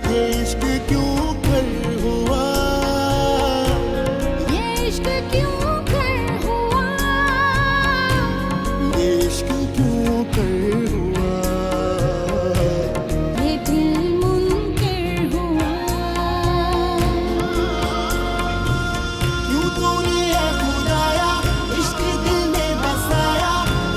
ये इश्क क्यों कर हुआ, ये इश्क क्यों कर हुआ, ये इश्क क्यों कर हुआ, ये दिल मुनकिर हुआ। यूं तूने है खुदाया इश्क दिल में बसाया,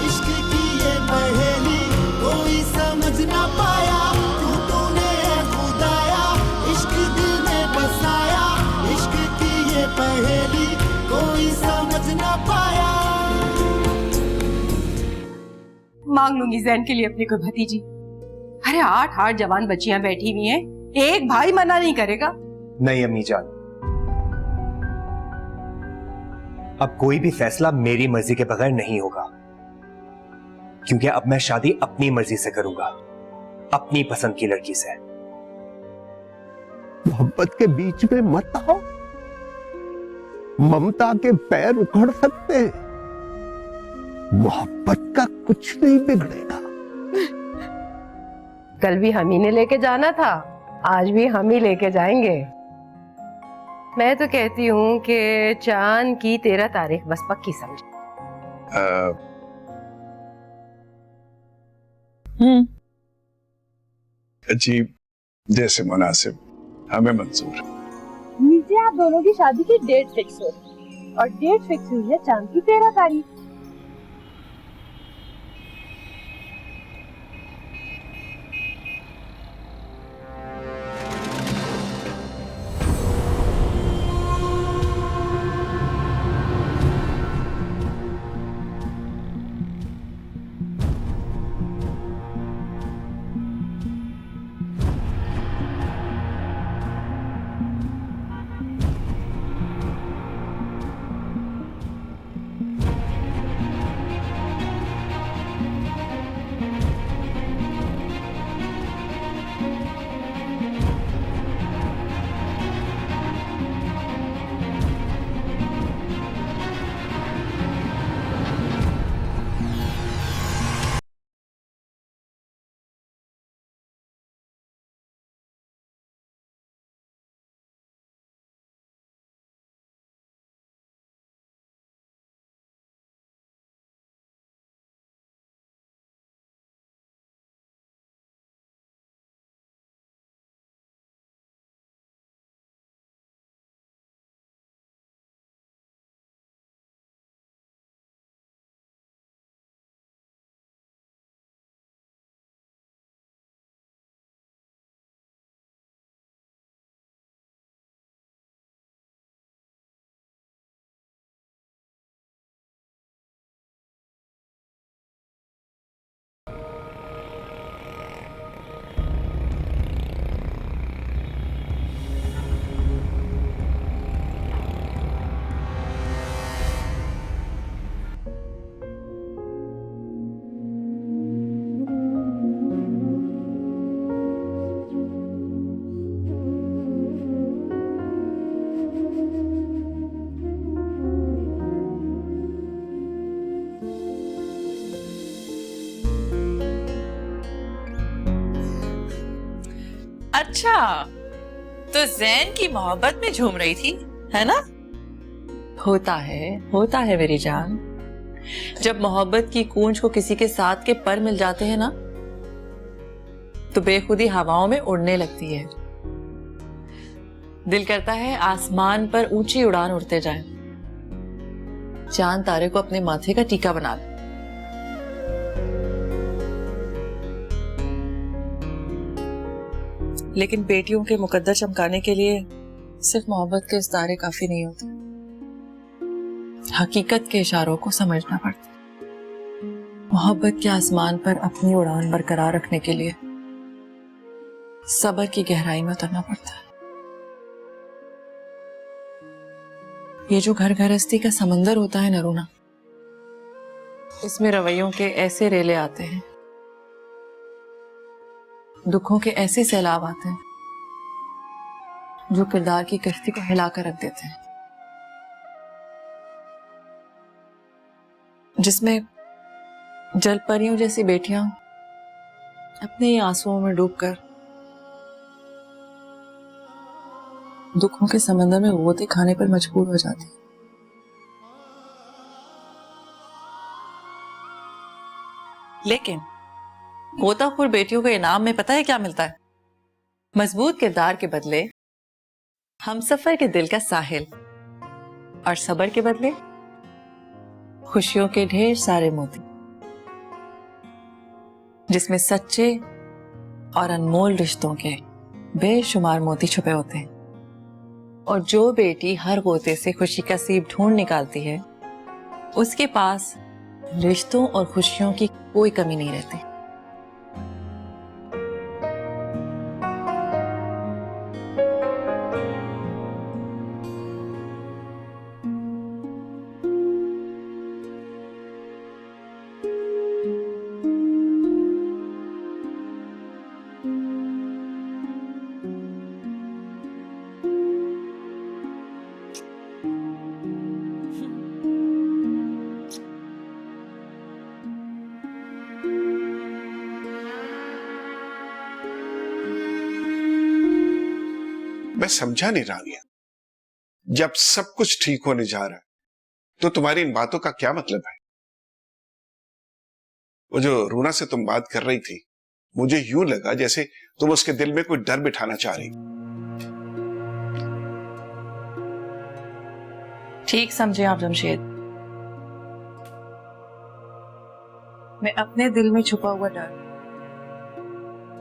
इश्क की ये पहेली कोई समझ ना पाया। यूं तूने है खुदाया इश्क दिल में बसाया, इश्क की ये पहेली कोई समझ ना पाया। मांग लूंगी जैन के लिए अपनी कोई भतीजी। अरे 8 जवान बच्चियां बैठी हुई हैं, एक भाई मना नहीं करेगा। नहीं अम्मी जान, अब कोई भी फैसला मेरी मर्जी के बगैर नहीं होगा, क्योंकि अब मैं शादी अपनी मर्जी से करूंगा, अपनी पसंद की लड़की से। मोहब्बत के बीच में मत आओ, ममता के पैर उखड़ सकते हैं। मोहब्बत का कुछ नहीं बिगड़ेगा। कल भी हम ही ने लेके जाना था, आज भी हम ही लेके जाएंगे। मैं तो कहती हूँ कि चांद की 13 तारीख बस पक्की समझ। अजीब जैसे मुनासिब, हमें मंजूर। नीचे आप दोनों की शादी की डेट फिक्स हो और डेट फिक्स हुई है चांद की 13 तारीख। अच्छा, तो जैन की मोहब्बत में झूम रही थी, है ना? होता है मेरी जान। जब मोहब्बत की गूंज को किसी के साथ के पर मिल जाते हैं ना, तो बेखुदी हवाओं में उड़ने लगती है। दिल करता है आसमान पर ऊंची उड़ान उड़ते जाएं, चांद तारे को अपने माथे का टीका बना ले। लेकिन बेटियों के मुकद्दर चमकाने के लिए सिर्फ मोहब्बत के इशारे काफी नहीं होते, हकीकत के इशारों को समझना पड़ता है। मोहब्बत के आसमान पर अपनी उड़ान बरकरार रखने के लिए सब्र की गहराई में उतरना पड़ता है। ये जो घर गृहस्थी का समंदर होता है नरूना, इसमें रवैयों के ऐसे रेले आते हैं, दुखों के ऐसे सैलाब आते हैं जो किरदार की कश्ती को हिलाकर रख देते हैं, जिसमें जलपरियों जैसी बेटियां अपने ही आंसुओं में डूबकर दुखों के समंदर में गोते खाने पर मजबूर हो जाती है। लेकिन गोताखोर बेटियों को इनाम में पता है क्या मिलता है? मजबूत किरदार के बदले हमसफर के दिल का साहिल, और सब्र के बदले खुशियों के ढेर सारे मोती, जिसमें सच्चे और अनमोल रिश्तों के बेशुमार मोती छुपे होते हैं। और जो बेटी हर गोते से खुशी का सीप ढूंढ निकालती है, उसके पास रिश्तों और खुशियों की कोई कमी नहीं रहती। मैं समझा नहीं रानिया, जब सब कुछ ठीक होने जा रहा है तो तुम्हारी इन बातों का क्या मतलब है? वो जो रूना से तुम बात कर रही थी, मुझे यूं लगा जैसे तुम उसके दिल में कोई डर बिठाना चाह रही। ठीक समझे आप जमशेद। मैं अपने दिल में छुपा हुआ डर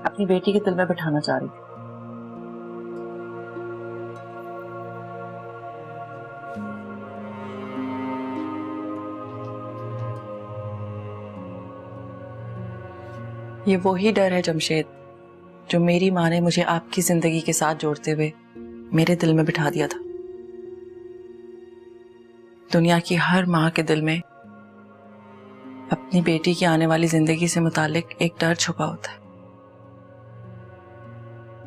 अपनी बेटी के दिल में बिठाना चाह रही थी। ये वही डर है जमशेद, जो मेरी माँ ने मुझे आपकी जिंदगी के साथ जोड़ते हुए मेरे दिल में बिठा दिया था। दुनिया की हर माँ के दिल में अपनी बेटी की आने वाली जिंदगी से मुतालिक एक डर छुपा होता है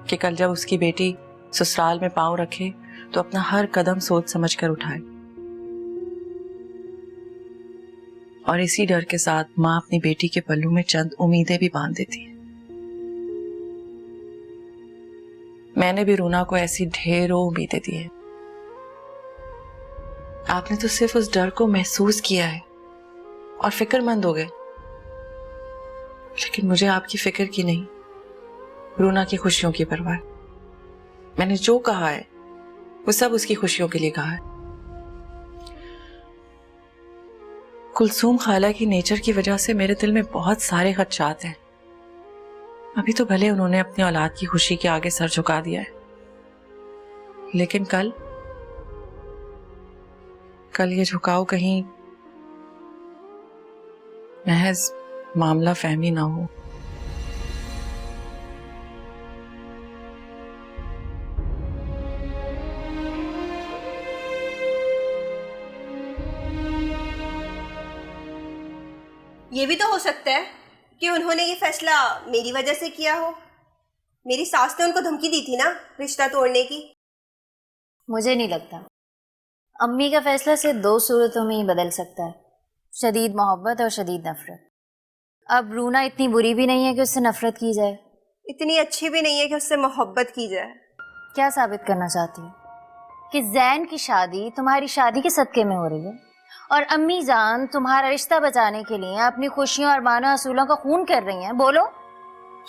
कि कल जब उसकी बेटी ससुराल में पांव रखे तो अपना हर कदम सोच समझ कर उठाए। और इसी डर के साथ माँ अपनी बेटी के पल्लू में चंद उम्मीदें भी बांध देती है। मैंने भी रूना को ऐसी ढेरों उम्मीदें दी है। आपने तो सिर्फ उस डर को महसूस किया है और फिक्रमंद हो गए, लेकिन मुझे आपकी फिक्र की नहीं, रूना की खुशियों की परवाह। मैंने जो कहा है वो सब उसकी खुशियों के लिए कहा है। कुलसूम खाला की नेचर की वजह से मेरे दिल में बहुत सारे खदशात हैं। अभी तो भले उन्होंने अपनी औलाद की खुशी के आगे सर झुका दिया है, लेकिन कल ये झुकाव कहीं महज मामला फहमी ना हो। ये भी तो हो सकता है कि उन्होंने ये फैसला मेरी वजह से किया हो। मेरी सास ने उनको धमकी दी थी ना रिश्ता तोड़ने की। मुझे नहीं लगता। अम्मी का फैसला सिर्फ दो सूरतों में ही बदल सकता है, शदीद मोहब्बत और शदीद नफरत। अब रूना इतनी बुरी भी नहीं है कि उससे नफरत की जाए, इतनी अच्छी भी नहीं है कि उससे मोहब्बत की जाए। क्या साबित करना चाहती है कि जैन की शादी तुम्हारी शादी के सदके में हो रही है और अम्मी जान तुम्हारा रिश्ता बचाने के लिए अपनी खुशियों और मानो असूलों का खून कर रही हैं? बोलो।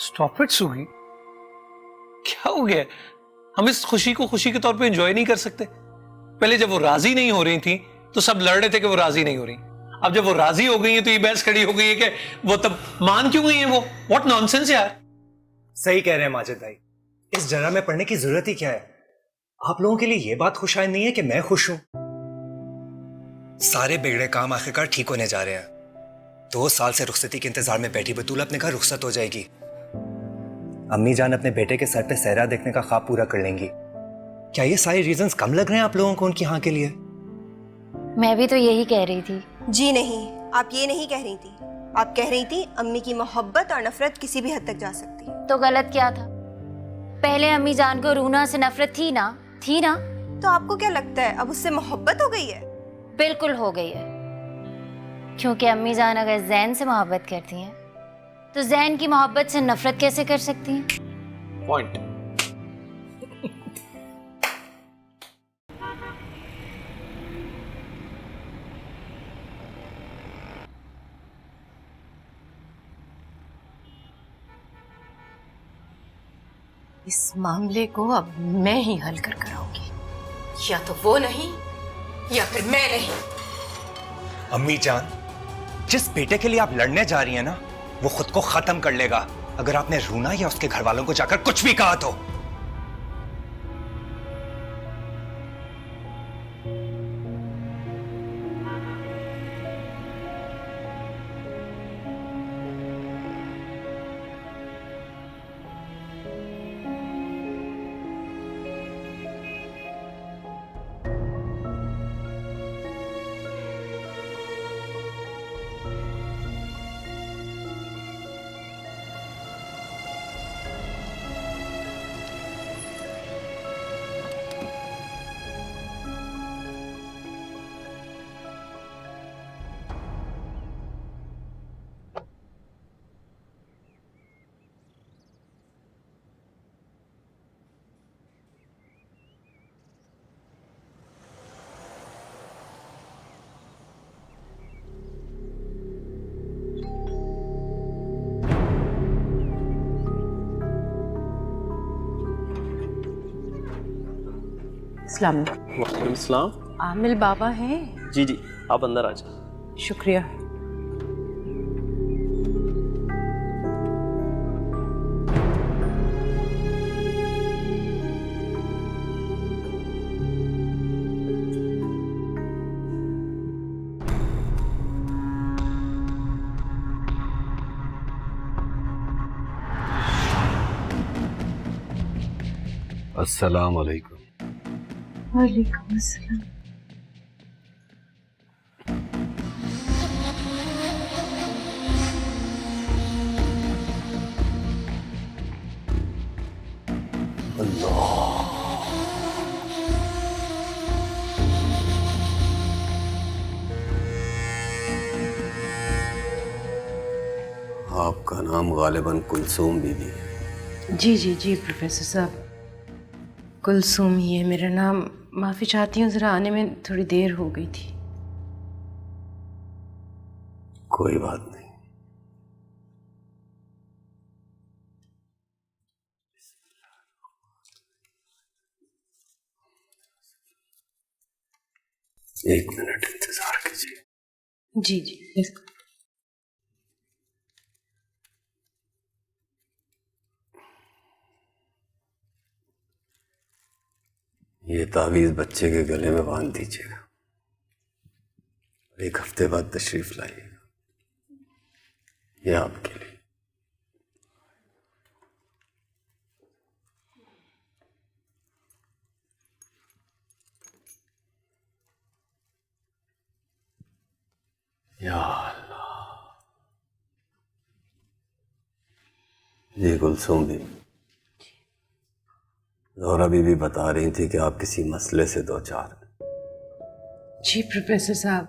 स्टॉप इट सुगी, क्या हो गया? हम इस खुशी को खुशी के तौर पे एंजॉय नहीं कर सकते? पहले जब वो राजी नहीं हो रही थी तो सब लड़ रहे थे कि वो राजी नहीं हो रही। अब जब वो राजी हो गई है तो ये बहस खड़ी हो गई है कि वो तब मान क्यों गई है वो? व्हाट नॉनसेंस यार। सही कह रहे हैं माजिद भाई, इस जरा में पढ़ने की जरूरत ही क्या है? आप लोगों के लिए ये बात खुशाइन नहीं है कि मैं खुश हूं? सारे बिगड़े काम आखिरकार ठीक होने जा रहे हैं। 2 साल से रुखसती के इंतजार में बैठी बतूल अपने घर रुखसत हो जाएगी। अम्मी जान अपने बेटे के सर पे सहरा देखने का ख्वाब पूरा कर लेंगी। क्या ये सारे रीजंस कम लग रहे हैं आप लोगों को उनकी हाँ के लिए? मैं भी तो यही कह रही थी। जी नहीं, आप ये नहीं कह रही थी। आप कह रही थी अम्मी की मोहब्बत और नफरत किसी भी हद तक जा सकती है। तो गलत क्या था? पहले अम्मी जान को रूना से नफरत थी ना? तो आपको क्या लगता है अब उससे मोहब्बत हो गई है? बिल्कुल हो गई है, क्योंकि अम्मी जान अगर जैन से मोहब्बत करती हैं तो जैन की मोहब्बत से नफरत कैसे कर सकती हैं? पॉइंट। इस मामले को अब मैं ही हल कर कराऊंगी। या तो वो नहीं या फिर मैं नहीं। अम्मी जान, जिस बेटे के लिए आप लड़ने जा रही हैं ना, वो खुद को खत्म कर लेगा अगर आपने रूना या उसके घर वालों को जाकर कुछ भी कहा तो। वालेकुम सलाम। आमिल बाबा हैं? जी जी, आप अंदर आ जाए। शुक्रिया। अस्सलाम वालेकुम। वालेकुम अस्सलाम। आपका नाम गालिबन कुलसूम बीबी है? जी जी जी प्रोफेसर साहब, कुलसूम ही है मेरा नाम। माफ़ी चाहती हूँ, ज़रा आने में थोड़ी देर हो गई थी। कोई बात नहीं। एक मिनट इंतजार कीजिए। जी जी बिल्कुल। ये तावीज़ बच्चे के गले में बांध दीजिएगा। एक हफ्ते बाद तशरीफ लाइएगा। ये आपके लिए। या अल्लाह। जी कुलसूम भी, ज़ोहरा बीबी बता रही थी कि आप किसी मसले से दो चार। जी प्रोफेसर साहब,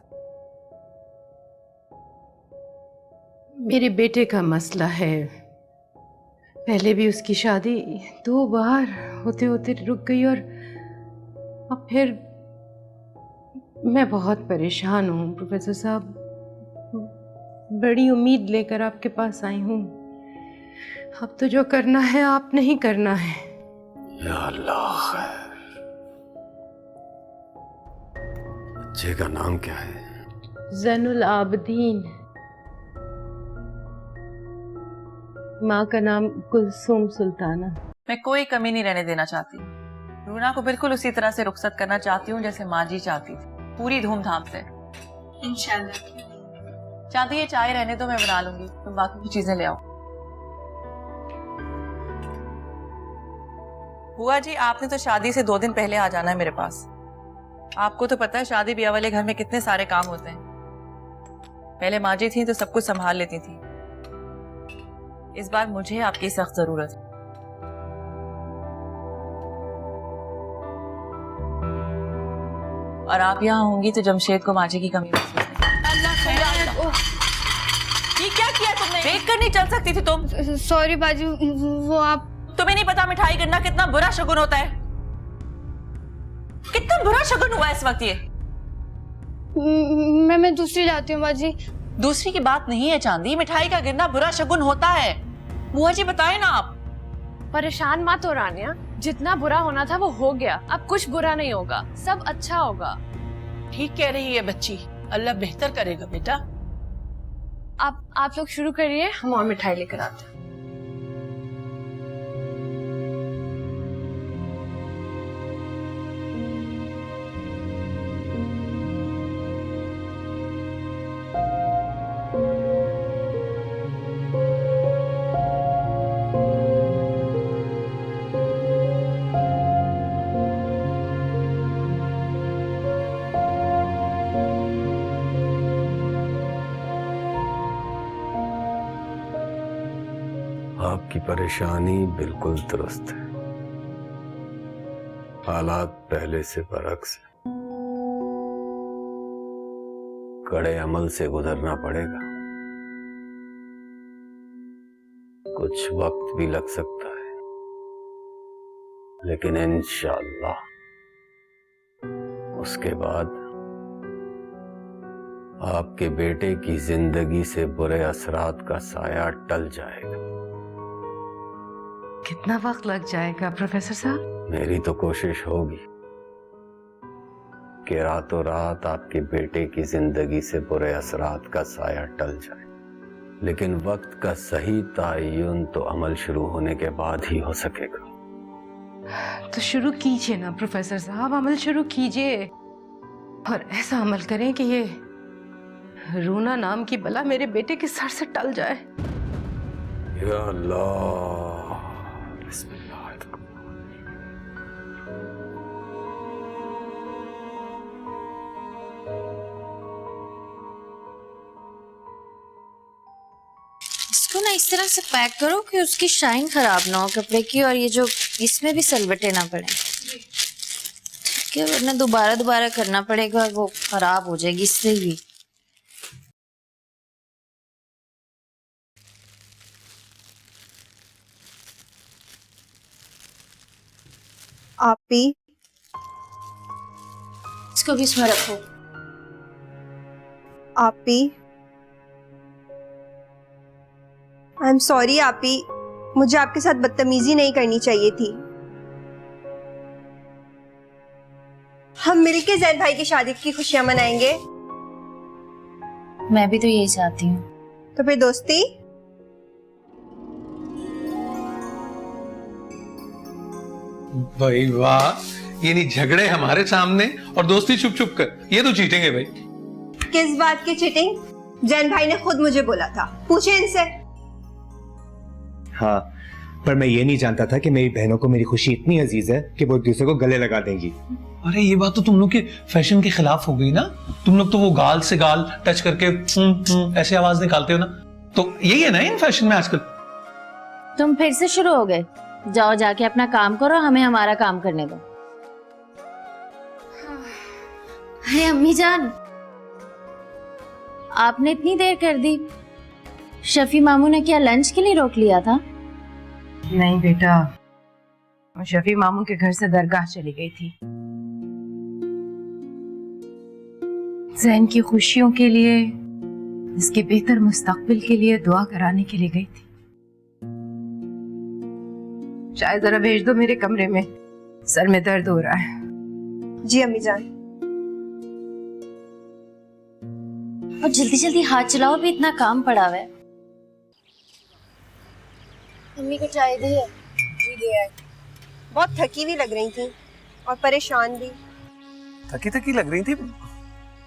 मेरे बेटे का मसला है। पहले भी उसकी शादी 2 बार होते होते रुक गई और अब फिर मैं बहुत परेशान हूँ प्रोफेसर साहब। बड़ी उम्मीद लेकर आपके पास आई हूँ। अब तो जो करना है आपने ही करना है। या अल्लाह खैर। बच्चे का नाम क्या है? ज़ैनुल आबदीन। माँ का नाम कुलसूम सुल्ताना। मैं कोई कमी नहीं रहने देना चाहती। रूना को बिल्कुल उसी तरह से रुखसत करना चाहती हूँ जैसे माँ जी चाहती थी, पूरी धूमधाम से। इंशाल्लाह। चाहती है चाय रहने दो, मैं बना लूंगी, तुम बाकी की चीजें ले आओ। बुआ जी, आपने तो शादी से 2 दिन पहले आ जाना है मेरे पास। आपको तो पता है शादी ब्याह वाले घर में कितने सारे काम होते हैं। पहले माँ जी थी तो सब कुछ संभाल लेती थी। इस बार मुझे आपकी सख्त जरूरत है। और आप यहाँ होंगी तो जमशेद को माँ जी की कमी महसूस नहीं। ये क्या किया तुमने? देख कर नहीं चल सकती थी तुम? सॉरी बाजी, वो आप। तुम्हें नहीं पता मिठाई गिरना कितना बुरा शगुन होता है? कितना बुरा शगुन हुआ इस वक्त ये। मैं दूसरी लाती हूँ बाजी। दूसरी की बात नहीं है चांदी, मिठाई का गिरना बुरा शगुन होता है। बुआ जी बताए ना आप। परेशान मत हो रानिया, जितना बुरा होना था वो हो गया, अब कुछ बुरा नहीं होगा, सब अच्छा होगा। ठीक कह रही है बच्ची, अल्लाह बेहतर करेगा बेटा। आप लोग शुरू करिए, हम और मिठाई लेकर आते हैं। आपकी परेशानी बिल्कुल दुरुस्त है। हालात पहले से बरक्स है। कड़े अमल से गुजरना पड़ेगा। कुछ वक्त भी लग सकता है, लेकिन इंशाअल्लाह उसके बाद आपके बेटे की जिंदगी से बुरे असरात का साया टल जाएगा। कितना वक्त लग जाएगा प्रोफेसर साहब? मेरी तो कोशिश होगी कि रातों रात आपके बेटे की जिंदगी से बुरे असरात का साया टल जाए, लेकिन वक्त का सही तायुन तो अमल शुरू होने के बाद ही हो सकेगा। तो शुरू कीजिए ना प्रोफेसर साहब, अमल शुरू कीजिए और ऐसा अमल करें कि ये रूना नाम की बला मेरे बेटे के सर से टल जाए। या अल्लाह, बिस्मिल्लाह। इसको ना इस तरह से पैक करो कि उसकी शाइन खराब ना हो कपड़े की, और ये जो इसमें भी सलवटे ना पड़े, ठीक है? वरना दोबारा करना पड़ेगा, वो खराब हो जाएगी इससे भी। आप भी इसको भी इसमें रखो। आप भी आई एम सॉरी आप ही, मुझे आपके साथ बदतमीजी नहीं करनी चाहिए थी। हम मिलके जैन भाई की शादी की खुशियां मनाएंगे। मैं भी तो यही चाहती हूँ। तो फिर दोस्ती? भाई वाह, ये नहीं झगड़े हमारे सामने और दोस्ती छुप छुप कर, ये तो चीटिंग है भाई। किस बात की चीटिंग? जैन भाई ने खुद मुझे बोला था, पूछे इनसे। हाँ, पर मैं ये नहीं जानता था कि मेरी बहनों को मेरी खुशी इतनी अजीज है कि वो एक दूसरे को गले लगा देंगी। अरे ये बात तो तुम लोग के फैशन के खिलाफ हो गई ना। तुम लोग तो वो गाल से गाल टच करके ऐसे आवाज निकालते हो ना, तो यही है ना इन फैशन में आजकल। तुम फिर से शुरू हो गए। जाओ जाके अपना काम करो, हमें हमारा काम करने दो। अरे अम्मी जान, आपने इतनी देर कर दी। शफी मामू ने क्या लंच के लिए रोक लिया था? नहीं बेटा, शफी मामू के घर से दरगाह चली गई थी। जैन की खुशियों के लिए, इसके बेहतर मुस्तकबिल के लिए दुआ कराने के लिए गई थी। चाय जरा भेज दो मेरे कमरे में, सर में दर्द हो रहा है। जी अम्मी जान। और जल्दी जल्दी हाथ चलाओ, भी इतना काम पड़ा हुआ है। मम्मी को चाय दी है? जी दिया है। बहुत थकी हुई लग रही थी और परेशान भी। थकी थकी लग रही थी।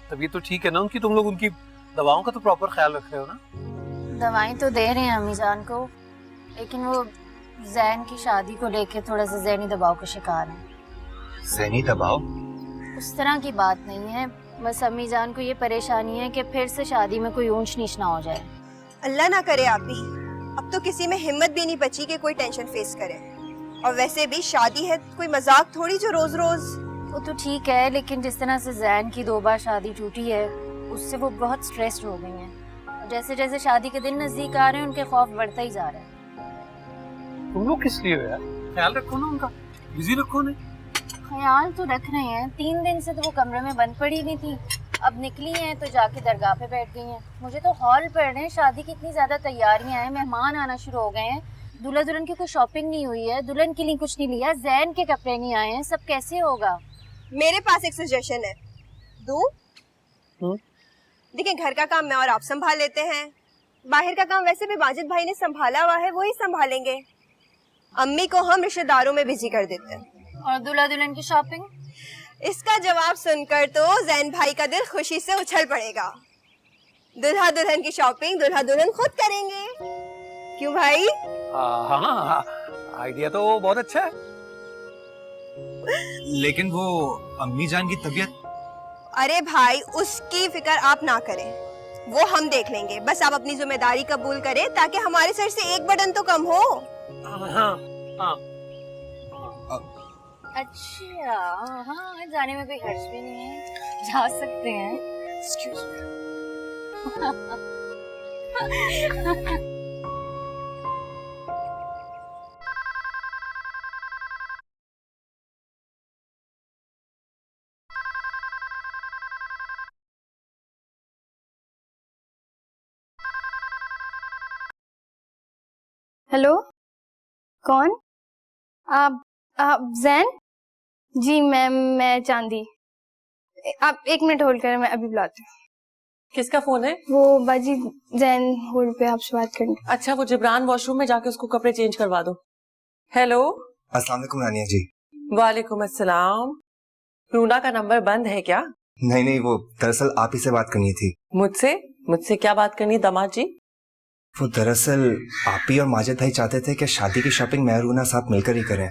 तबीयत तो ठीक है ना उनकी? तुम लोग उनकी दवाओं का तो प्रॉपर ख्याल रख रहे हो ना? दवाएं तो दे रहे हैं अम्मी जान को, लेकिन वो जैन की शादी को लेके थोड़ा सा ज़हनी दबाव का शिकार है। ज़हनी दबाव? उस तरह की बात नहीं है, बस अम्मी जान को ये परेशानी है कि फिर से शादी में कोई ऊंच नीच ना हो जाए। अल्लाह ना करे आप भी। अब तो किसी में हिम्मत भी नहीं बची कि कोई टेंशन फेस करे। और वैसे भी शादी है, कोई मजाक थोड़ी जो रोज रोज। वो तो ठीक है, लेकिन जिस तरह से जैन की 2 बार शादी टूटी है, उससे वो बहुत स्ट्रेस्ड हो गई हैं। और जैसे जैसे शादी के दिन नजदीक आ रहे हैं, उनके खौफ बढ़ता ही जा रहा है। तुम लोग किस लिए हो यार? ख्याल रखो ना उनका, बिजी रखो ना। ख्याल तो रख रहे हैं, 3 दिन से तो वो कमरे में बंद पड़ी नहीं थी। अब निकली हैं तो जाके दरगाह पे बैठ गई हैं। मुझे तो हॉल पड़ रहे हैं, शादी की इतनी ज्यादा तैयारियां हैं, मेहमान आना शुरू हो गए हैं, दूल्हा दुल्हन की कोई शॉपिंग नहीं हुई है, दुल्हन के लिए कुछ नहीं लिया, जैन के कपड़े नहीं आए हैं, सब कैसे होगा? मेरे पास एक सजेशन है, दूं? देखिए, घर का काम मैं और आप संभाल लेते हैं, बाहर का काम वैसे भी माजिद भाई ने संभाला हुआ है, वो ही संभालेंगे। अम्मी को हम रिश्तेदारों में बिजी कर देते हैं। और दूल्हा दुल्हन की शॉपिंग? इसका जवाब सुनकर तो जैन भाई का दिल खुशी से उछल पड़ेगा। दुल्हा दुल्हन की शॉपिंग दुल्हा दुल्हन खुद करेंगे, क्यों भाई? हाँ, आइडिया तो बहुत अच्छा है। लेकिन वो अम्मी जान की तबीयत? अरे भाई, उसकी फिक्र आप ना करें, वो हम देख लेंगे। बस आप अपनी जिम्मेदारी कबूल करें ताकि हमारे सर से एक बटन तो कम हो। हाँ। अच्छा, हाँ, जाने में कोई खर्च भी नहीं है, जा सकते हैं। Excuse me. हेलो, कौन? आप जैन? जी मैं चांदी। आप 1 मिनट होल्ड करें, मैं अभी बुलाती हूँ। किसका फोन है? वो बाजी जैन होल्ड पे आपसे बात करनी। अच्छा, वो जिब्रान वॉशरूम में जाके उसको कपड़े चेंज करवा दो। हेलो, अस्सलाम वालेकुम रानिया जी। वालेकुम अस्सलाम। रूना का नंबर बंद है क्या? नहीं, वो दरअसल आप ही से बात करनी थी। मुझसे क्या बात करनी दामाद जी? वो दरअसल आप ही और माजिद भाई चाहते थे कि शादी की शॉपिंग मैं और रूना साथ मिलकर ही करें।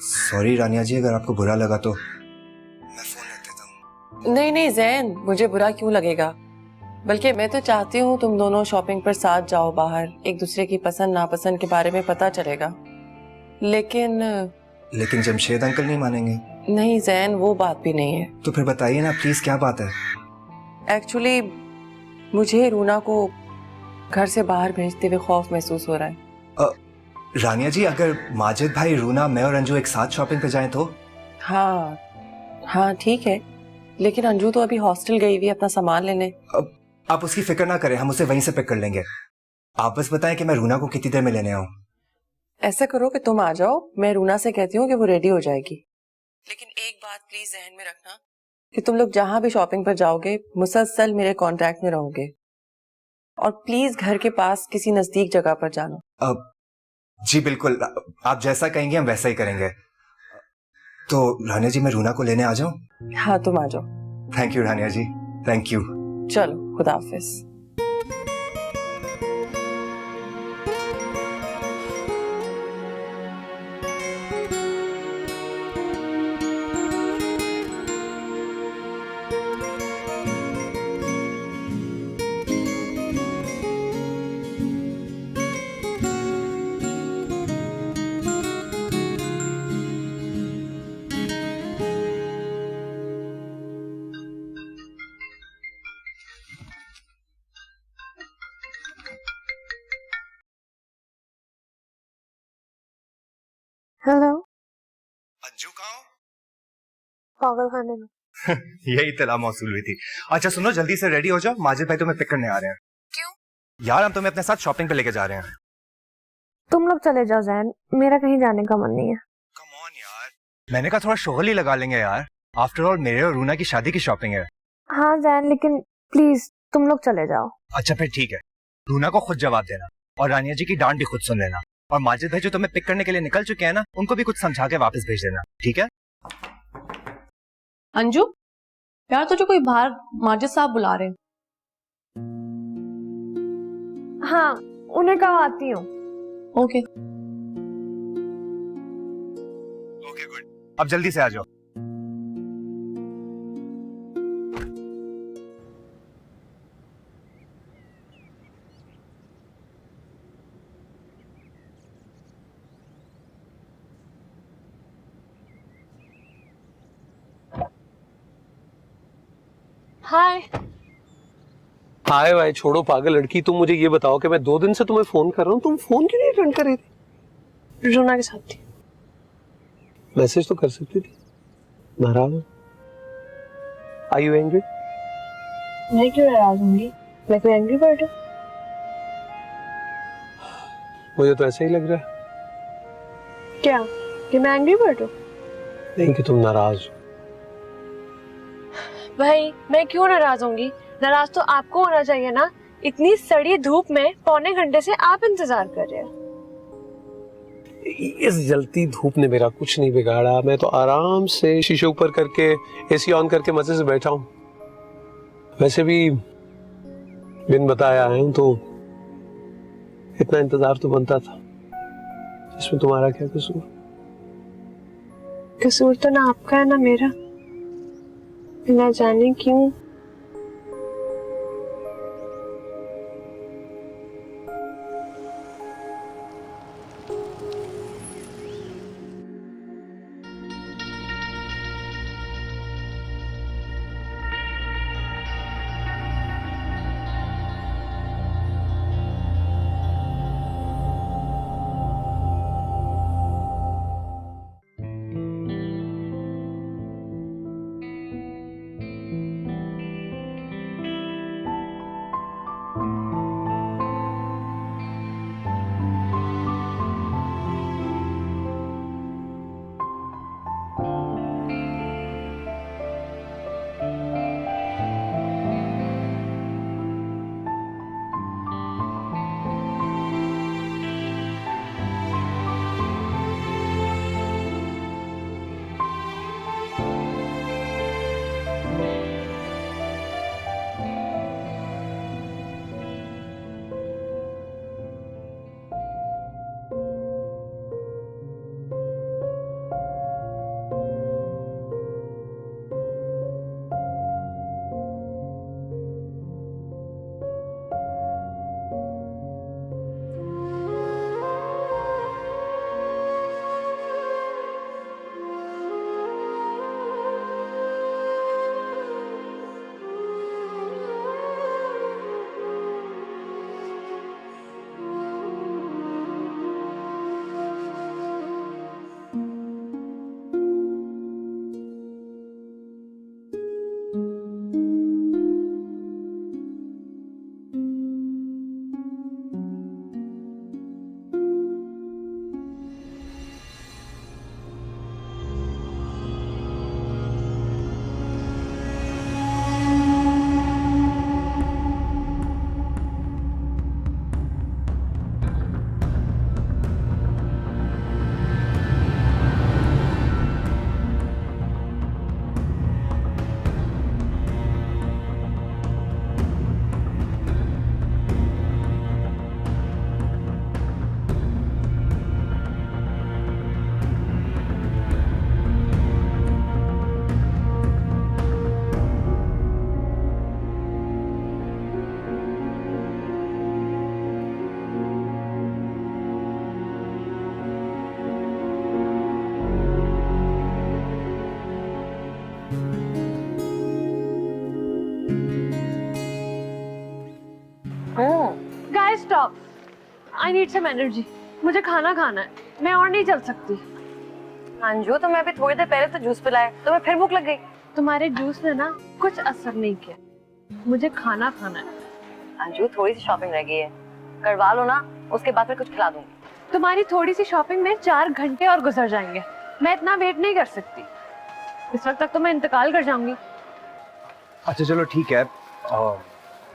सॉरी रानिया जी, अगर आपको बुरा लगा तो मैं फोन रख देता हूँ। नहीं जैन, मुझे बुरा क्यों लगेगा, बल्कि मैं तो चाहती हूँ तुम दोनों शॉपिंग पर साथ जाओ बाहर, एक दूसरे की पसंद नापसंद के बारे में पता चलेगा। लेकिन जमशेद अंकल नहीं मानेंगे। नहीं जैन, वो बात भी नहीं है। तो फिर बताइए ना प्लीज, क्या बात है? एक्चुअली मुझे रूना को घर से बाहर भेजते हुए खौफ महसूस हो रहा है। रानिया जी, अगर माजिद भाई, रूना, मैं और अंजू एक साथ शॉपिंग पे जाएं तो? हाँ ठीक है, लेकिन अंजू तो अभी हॉस्टल गई हुई अपना सामान लेने। आप उसकी फिक्र ना करें, हम उसे वहीं से पिक कर लेंगे। आप बस बताएं कि मैं रूना को कितनी देर में लेने आऊं। ऐसा करो कि तुम आ जाओ, मैं रूना से कहती हूँ कि वो रेडी हो जाएगी। लेकिन एक बात प्लीज ध्यान में रखना कि तुम लोग जहां भी शॉपिंग पर जाओगे मुसलसल मेरे कांटेक्ट में रहोगे, और प्लीज घर के पास किसी नजदीक जगह पर जाना। जी बिल्कुल, आप जैसा कहेंगे हम वैसा ही करेंगे। तो रानिया जी, मैं रूना को लेने आ जाऊं? हाँ, तुम आ जाओ। Thank you Rania ji, thank you. चलो, खुदा हाफिज। हेलो, अंजू कहाँ हो? पागल खाने में। यही तला मौसूल हुई थी। अच्छा सुनो, जल्दी से रेडी हो जाओ, माजिद भाई तुम्हें पिक करने आ रहे हैं। क्यों? यार, हम तुम्हें अपने साथ शॉपिंग पे लेके जा रहे हैं। तुम लोग चले जाओ जैन, मेरा कहीं जाने का मन नहीं है। कम ऑन यार, मैंने कहा थोड़ा शोहल ही लगा लेंगे यार, आफ्टर ऑल मेरे और रूना की शादी की शॉपिंग है। हाँ जैन, लेकिन प्लीज तुम लोग चले जाओ। अच्छा फिर ठीक है, रूना को खुद जवाब देना और रानिया जी की डांट भी खुद सुन लेना, और माजिद भाई जो तुम्हें पिक करने के लिए निकल चुके हैं ना, उनको भी कुछ समझा के वापस भेज देना, ठीक है? अंजू यार, तुझे कोई बाहर माजिद साहब बुला रहे हैं। हाँ, उन्हें कब आती हूँ। ओके गुड, अब जल्दी से आ जाओ। हाय। हाय भाई, छोड़ो पागल लड़की, तुम मुझे ये बताओ कि मैं 2 दिन से तुम्हें फोन कर रहा हूँ, तुम फोन क्यों नहीं अटेंड कर रही थी? रूना के साथ थी। मैसेज तो कर सकती थी। नाराज हो? Are you angry? मैं क्यों नाराज होंगी? मैं कोई एंग्री बर्ड हूँ? मुझे तो ऐसा ही लग रहा है। क्या कि मैं एंग्री बर्ड हूँ? नहीं कि तुम नाराज हो। भाई मैं क्यों नाराज होंगी? नाराज तो आपको होना चाहिए ना। इतनी सड़ी धूप में पौने घंटे से आप इंतजार कर रहे हो। इस जलती धूप ने मेरा कुछ नहीं बिगाड़ा। मैं तो आराम से शीशे ऊपर करके एसी ऑन करके मजे से बैठा हूँ। वैसे भी बिन बताए आया हूँ तो इतना इंतजार तो बनता था। इसमें तुम्हारा क्या कसूर? कसूर तो ना आपका है ना मेरा। ना जाने क्यों guys stop. I need some energy. मुझे खाना खाना है। मैं और नहीं चल सकती। अंजू तो मैं अभी थोड़ी देर पहले तो जूस पिलाया, तुम्हें फिर भूख लग गई। तुम्हारे जूस ने ना कुछ असर नहीं किया। मुझे खाना खाना है। अंजू थोड़ी सी शॉपिंग रह गई है, करवा लो ना, उसके बाद मैं कुछ खिला दूंगी। तुम्हारी थोड़ी सी शॉपिंग में 4 घंटे और गुजर जाएंगे। मैं इतना वेट नहीं कर सकती। इस वक्त तक तो मैं इंतकाल कर जाऊंगी। अच्छा चलो ठीक है,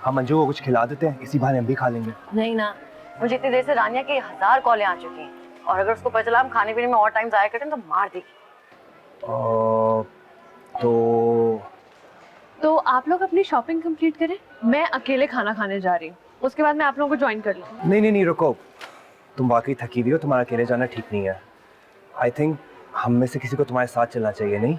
हम अंजू को कुछ खिला देते हैं, इसी बहाने हम भी खा लेंगे। नहीं ना, मुझे इतनी देर से रानिया की 1000 कॉलें आ चुकी हैं और अगर उसको पता चला हम खाने पीने में और टाइम जाया करते हैं तो मार देगी। तो आप लोग अपनी शॉपिंग कंप्लीट करें, मैं अकेले खाना खाने जा रही हूँ। उसके बाद मैं आप लोगों को ज्वाइन कर लूँगी। नहीं रुको, तुम वाकई थकी हुई हो, तुम्हारा अकेले जाना ठीक नहीं है। आई थिंक हम में से किसी को तुम्हारे साथ चलना चाहिए। नहीं